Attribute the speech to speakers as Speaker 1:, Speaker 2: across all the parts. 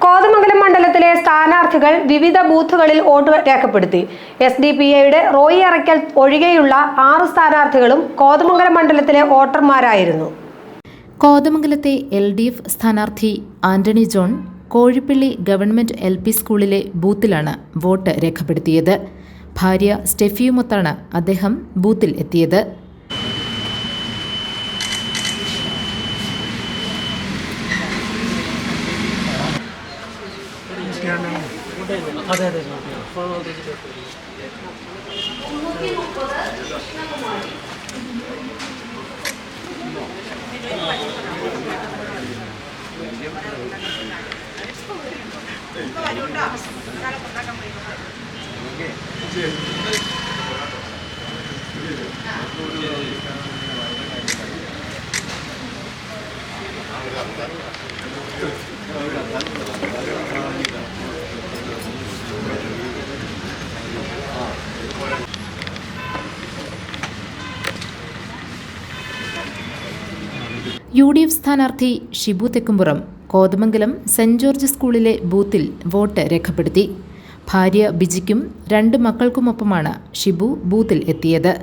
Speaker 1: കോതമംഗലം മണ്ഡലത്തിലെ സ്ഥാനാർത്ഥികൾ വിവിധ ബൂത്തുകളിൽ വോട്ട് രേഖപ്പെടുത്തി. SDPIയുടെ റോയി അറയ്ക്കൽ ഒഴികെയുള്ള 6 സ്ഥാനാർത്ഥികളും കോതമംഗലം മണ്ഡലത്തിലെ വോട്ടർമാരായിരുന്നു.
Speaker 2: കോതമംഗലത്തെ LDF സ്ഥാനാർത്ഥി Antony John Kozhippally government LP സ്കൂളിലെ ബൂത്തിലാണ് വോട്ട് രേഖപ്പെടുത്തിയത്. ഭാര്യ സ്റ്റെഫിയുമൊത്താണ് അദ്ദേഹം ബൂത്തിൽ എത്തിയത്. UDF സ്ഥാനാർത്ഥി ഷിബു തെക്കുംപുറം കോതമംഗലം സെന്റ് ജോർജ് സ്കൂളിലെ ബൂത്തിൽ വോട്ട് രേഖപ്പെടുത്തി. ഭാര്യ ബിജിക്കും 2 മക്കൾക്കുമൊപ്പമാണ് ഷിബു ബൂത്തിൽ എത്തിയത്.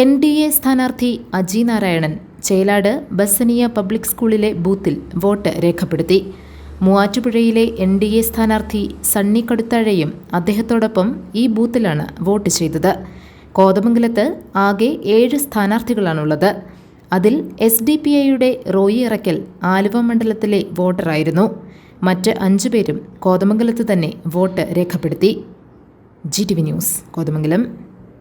Speaker 2: NDA സ്ഥാനാർത്ഥി അജി നാരായണൻ ചേലാട് ബസനിയ പബ്ലിക് സ്കൂളിലെ ബൂത്തിൽ വോട്ട് രേഖപ്പെടുത്തി. മൂവാറ്റുപുഴയിലെ NDA സ്ഥാനാർത്ഥി സണ്ണി കടുത്താഴയും അദ്ദേഹത്തോടൊപ്പം ഈ ബൂത്തിലാണ് വോട്ട് ചെയ്തത്. കോതമംഗലത്ത് ആകെ 7 സ്ഥാനാർത്ഥികളാണുള്ളത്. അതിൽ SDPIയുടെ റോയി അറയ്ക്കൽ ആലുവ മണ്ഡലത്തിലെ വോട്ടറായിരുന്നു. മറ്റ് 5 പേരും കോതമംഗലത്ത് തന്നെ വോട്ട് രേഖപ്പെടുത്തി. GTV news Kothamangalam.